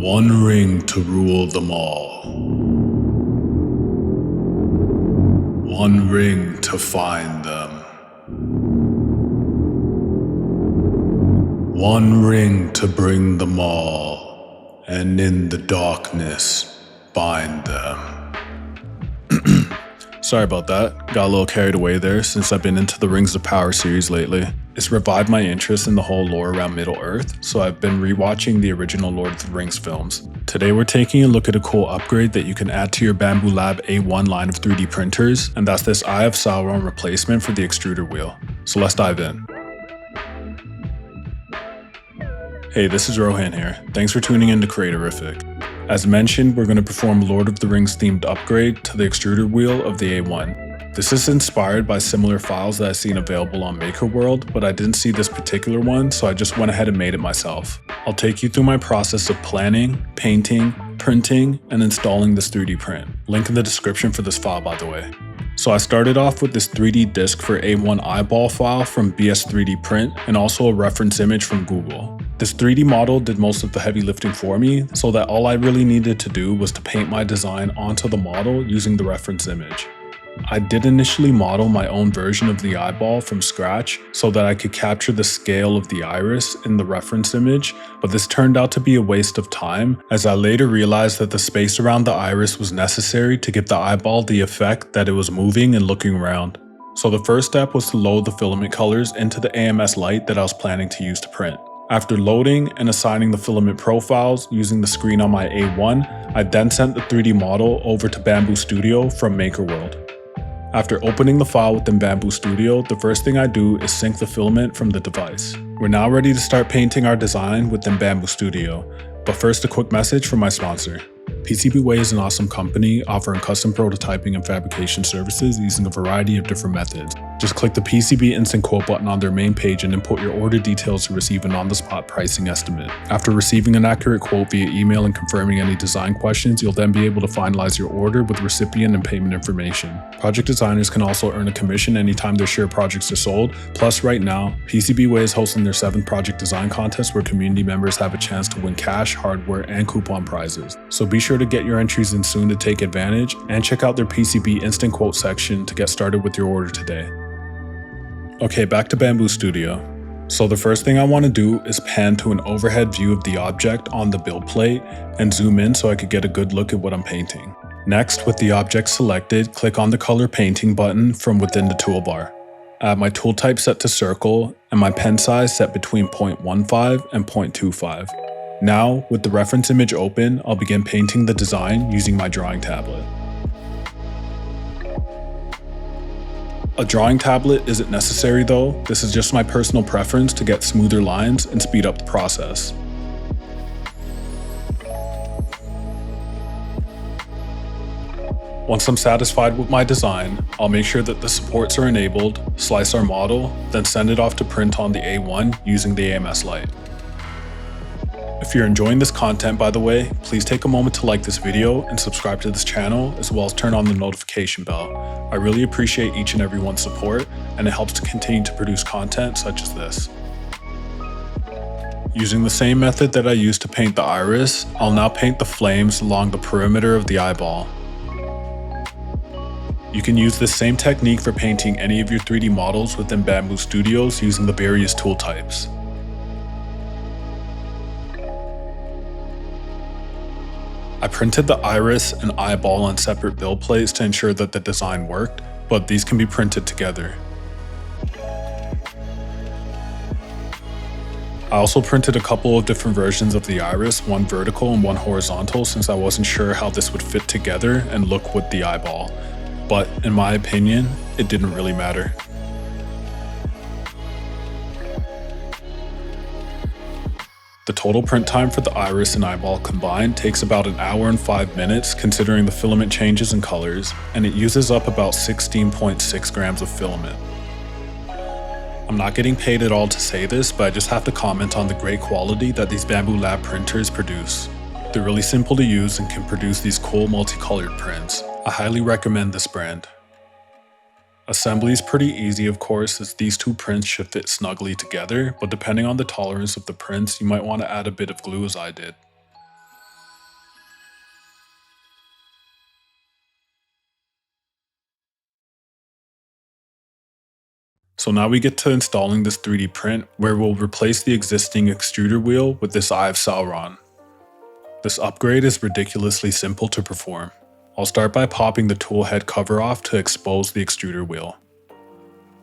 One ring to rule them all. One ring to find them. One ring to bring them all, and in the darkness, bind them. Sorry about that, got a little carried away there since I've been into the Rings of Power series lately. It's revived my interest in the whole lore around Middle-earth, so I've been rewatching the original Lord of the Rings films. Today we're taking a look at a cool upgrade that you can add to your Bambu Lab A1 line of 3D printers, and that's this Eye of Sauron replacement for the extruder wheel. So let's dive in. Hey, this is Rohan here. Thanks for tuning in to Creatorrific. As mentioned, we're going to perform Lord of the Rings themed upgrade to the extruder wheel of the A1. This is inspired by similar files that I've seen available on MakerWorld, but I didn't see this particular one, so I just went ahead and made it myself. I'll take you through my process of planning, painting, printing, and installing this 3D print. Link in the description for this file, by the way. So I started off with this 3D disk for A1 eyeball file from BS3D Print and also a reference image from Google. This 3D model did most of the heavy lifting for me, so that all I really needed to do was to paint my design onto the model using the reference image. I did initially model my own version of the eyeball from scratch so that I could capture the scale of the iris in the reference image, but this turned out to be a waste of time as I later realized that the space around the iris was necessary to give the eyeball the effect that it was moving and looking around. So the first step was to load the filament colors into the AMS light that I was planning to use to print. After loading and assigning the filament profiles using the screen on my A1, I then sent the 3D model over to Bambu Studio from MakerWorld. After opening the file within Bambu Studio, the first thing I do is sync the filament from the device. We're now ready to start painting our design within Bambu Studio, but first a quick message from my sponsor. PCBWay is an awesome company offering custom prototyping and fabrication services using a variety of different methods. Just click the PCB Instant Quote button on their main page and input your order details to receive an on-the-spot pricing estimate. After receiving an accurate quote via email and confirming any design questions, you'll then be able to finalize your order with recipient and payment information. Project designers can also earn a commission anytime their shared projects are sold. Plus, right now, PCBWay is hosting their 7th project design contest where community members have a chance to win cash, hardware, and coupon prizes. So be sure to get your entries in soon to take advantage, and check out their PCB Instant Quote section to get started with your order today. Okay, back to Bambu Studio. So the first thing I want to do is pan to an overhead view of the object on the build plate and zoom in so I could get a good look at what I'm painting. Next, with the object selected, click on the color painting button from within the toolbar. I have my tool type set to circle and my pen size set between 0.15 and 0.25. Now, with the reference image open, I'll begin painting the design using my drawing tablet. A drawing tablet isn't necessary though, this is just my personal preference to get smoother lines and speed up the process. Once I'm satisfied with my design, I'll make sure that the supports are enabled, slice our model, then send it off to print on the A1 using the AMS light. If you're enjoying this content, by the way, please take a moment to like this video and subscribe to this channel, as well as turn on the notification bell. I really appreciate each and everyone's support, and it helps to continue to produce content such as this. Using the same method that I used to paint the iris, I'll now paint the flames along the perimeter of the eyeball. You can use this same technique for painting any of your 3D models within Bambu Studios using the various tool types. I printed the iris and eyeball on separate build plates to ensure that the design worked, but these can be printed together. I also printed a couple of different versions of the iris, one vertical and one horizontal, since I wasn't sure how this would fit together and look with the eyeball. But in my opinion, it didn't really matter. The total print time for the iris and eyeball combined takes about an hour and 5 minutes considering the filament changes and colors, and it uses up about 16.6 grams of filament. I'm not getting paid at all to say this, but I just have to comment on the great quality that these Bambu Lab printers produce. They're really simple to use and can produce these cool multicolored prints. I highly recommend this brand. Assembly is pretty easy, of course, as these two prints should fit snugly together, but depending on the tolerance of the prints, you might want to add a bit of glue as I did. So now we get to installing this 3D print where we'll replace the existing extruder wheel with this Eye of Sauron. This upgrade is ridiculously simple to perform. I'll start by popping the tool head cover off to expose the extruder wheel.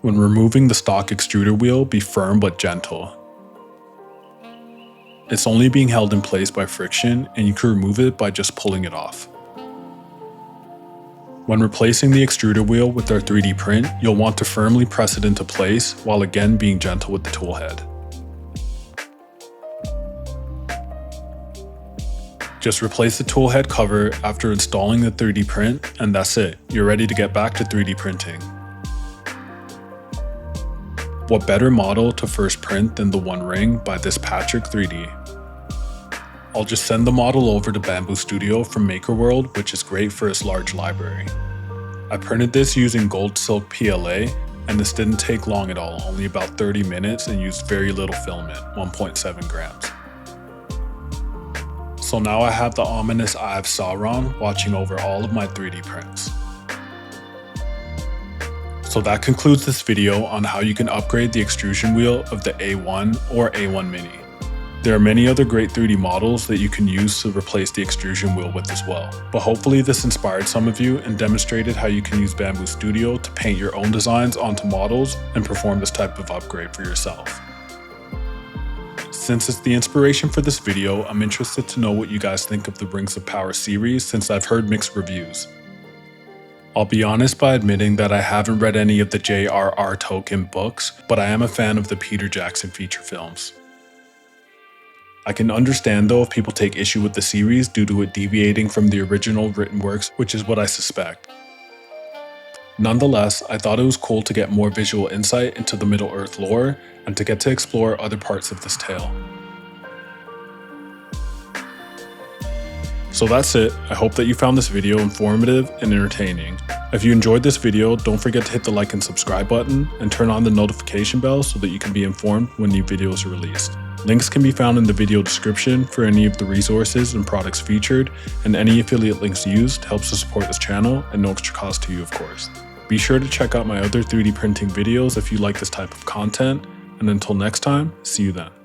When removing the stock extruder wheel, be firm but gentle. It's only being held in place by friction, and you can remove it by just pulling it off. When replacing the extruder wheel with our 3D print, you'll want to firmly press it into place while again being gentle with the tool head. Just replace the tool head cover after installing the 3D print, and that's it. You're ready to get back to 3D printing. What better model to first print than the One Ring by this Patrick 3D? I'll just send the model over to Bambu Studio from MakerWorld, which is great for its large library. I printed this using gold silk PLA, and this didn't take long at all, only about 30 minutes, and used very little filament, 1.7 grams. So now I have the ominous Eye of Sauron watching over all of my 3D prints. So that concludes this video on how you can upgrade the extrusion wheel of the A1 or A1 Mini. There are many other great 3D models that you can use to replace the extrusion wheel with as well. But hopefully this inspired some of you and demonstrated how you can use Bambu Studio to paint your own designs onto models and perform this type of upgrade for yourself. Since it's the inspiration for this video, I'm interested to know what you guys think of the Rings of Power series since I've heard mixed reviews. I'll be honest by admitting that I haven't read any of the J.R.R. Tolkien books, but I am a fan of the Peter Jackson feature films. I can understand though if people take issue with the series due to it deviating from the original written works, which is what I suspect. Nonetheless, I thought it was cool to get more visual insight into the Middle-earth lore and to get to explore other parts of this tale. So that's it. I hope that you found this video informative and entertaining. If you enjoyed this video, don't forget to hit the like and subscribe button and turn on the notification bell so that you can be informed when new videos are released. Links can be found in the video description for any of the resources and products featured, and any affiliate links used helps to support this channel and no extra cost to you, of course. Be sure to check out my other 3D printing videos if you like this type of content, and until next time, see you then.